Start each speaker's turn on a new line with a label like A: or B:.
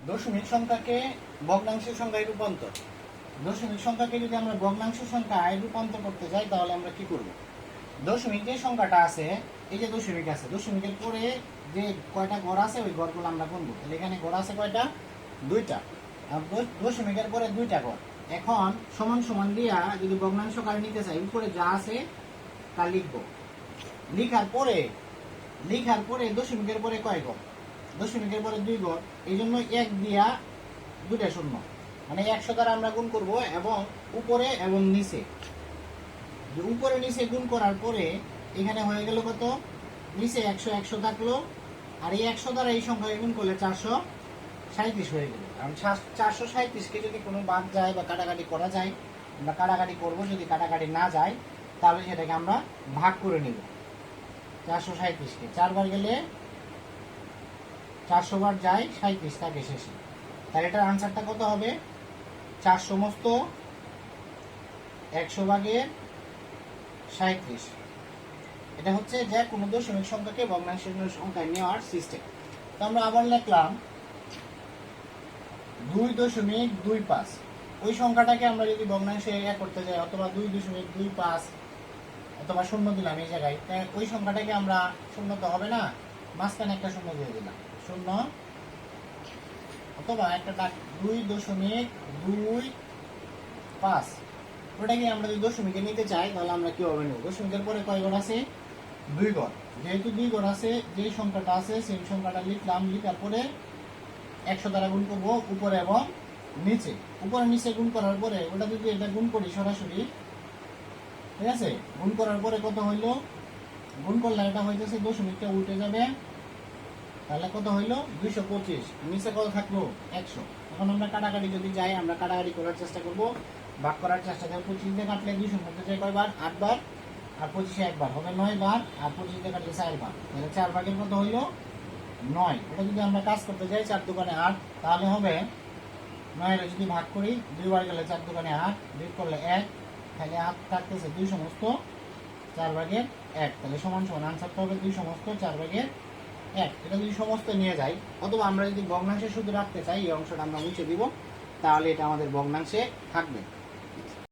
A: দশমিক সংখ্যাকে ভগ্নাংশের সংখ্যায় রূপান্তর। দশমিক সংখ্যাকে যদি আমরা ভগ্নাংশের সংখ্যায় রূপান্তর করতে যাই তাহলে আমরা কি করব? দশমিক যে সংখ্যাটা আছে, এই যে দশমিক আছে, দশমিকের পরে যে কয়টা ঘর আছে ওই ঘরগুলো আমরা গুনবো। তাহলে এখানে ঘর আছে কয়টা? দুইটা। আর দশমিকের পরে দুইটা ঘর। এখন সমান সমান দিয়া যদি ভগ্নাংশ কারে নিতে চাই, উপরে যা আছে তা লিখবো। লিখার পরে দশমিকের পরে কয় ঘর? দশমিকের পরে দুই ঘর। এই জন্য এক দিয়া দুইটা শূন্য, মানে 100 দ্বারা আমরা গুণ করব এবং উপরে এবং নিচে। উপরে নিচে গুণ করার পরে এখানে হয়ে গেল কত? নিচে 100 100 থাকলো, আর এই 100 দ্বারা এই সংখ্যাকে গুণ করলে 437 হয়ে গেল। কারণ 437কে যদি কোনো বাদ যায় বা কাটাকাটি করা যায়, আমরা কাটাকাটি করব। যদি কাটাকাটি না যায় তাহলে সেটাকে আমরা ভাগ করে নেব। 437কে 4 বার গেলে 400 বার যায়, 37 থাকে শেষে। তাহলে এটার আনসারটা কত হবে? 4 সমস্ত 100 ভাগের 37। এটা হচ্ছে যে কোনো দশমিক সংখ্যাকে ভগ্নাংশের সংখ্যায় নেওয়ার সিস্টেম। তো আমরা আবার লিখলাম 2.25। ওই সংখ্যাটাকে আমরা যদি ভগ্নাংশে করতে যাই, অথবা 2.25 অথবা শূন্য দিলাম এই জায়গায়, ওই সংখ্যাটাকে আমরা, শূন্য তো হবে না, মাঝখানে একটা শূন্য দিয়ে দিলাম, শূন্য, অথবা একটা 2.25। ওটাকে আমরা যদি দশমিকে নিতে চাই তাহলে আমরা কিভাবে নেব? দশমিকের পরে কয় ঘর আছে? দুই ঘর। যেহেতু দুই ঘর আছে, যে সংখ্যাটা আছে সেই সংখ্যাটা লিখলাম। লিখার পরে 100 দ্বারা গুণ করবো উপরে এবং নিচে। উপরে নিচে গুণ করার পরে ওটা যদি এটা গুণ করি সরাসরি, ঠিক আছে, গুণ করার পরে কত হইলো? গুণ করলে এটা হইতেছে দশমিকটা উল্টে যাবে, তাহলে কত হইলো? 225। নিচে কত থাকলো? 100। এখন আমরা কাটাকাটি যদি যাই, আমরা কাটাকাটি করার চেষ্টা করব, ভাগ করার চেষ্টা করব। 25 দিয়ে কাটলে 200 মধ্যে যায় কয়বার? 8 বার। আর 25 একবার হবে 9 বার। আর 25 দিয়ে কাটলে 4 বার। তাহলে 4 ভাগের কত হইলো? 9। এটা যদি আমরা কাজ করতে যাই 4 দোকানে 8, তাহলে হবে 9 যদি ভাগ করি 2 বার গেলে 4 দোকানে 8, বিয়োগ করলে 1, তাহলে 8 থাকতেছে 2 সমস্ত 4 ভাগের 1। তাহলে সমান সমান আনসারটা হবে 2 সমস্ত 4 ভাগের 1। এটা যদি সমস্ত নিয়ে যাই, অথবা আমরা যদি ভগ্নাংশে শুধু রাখতে চাই, এই অংশটা আমরা মুছে দিব, তাহলে এটা আমাদের ভগ্নাংশে থাকবে।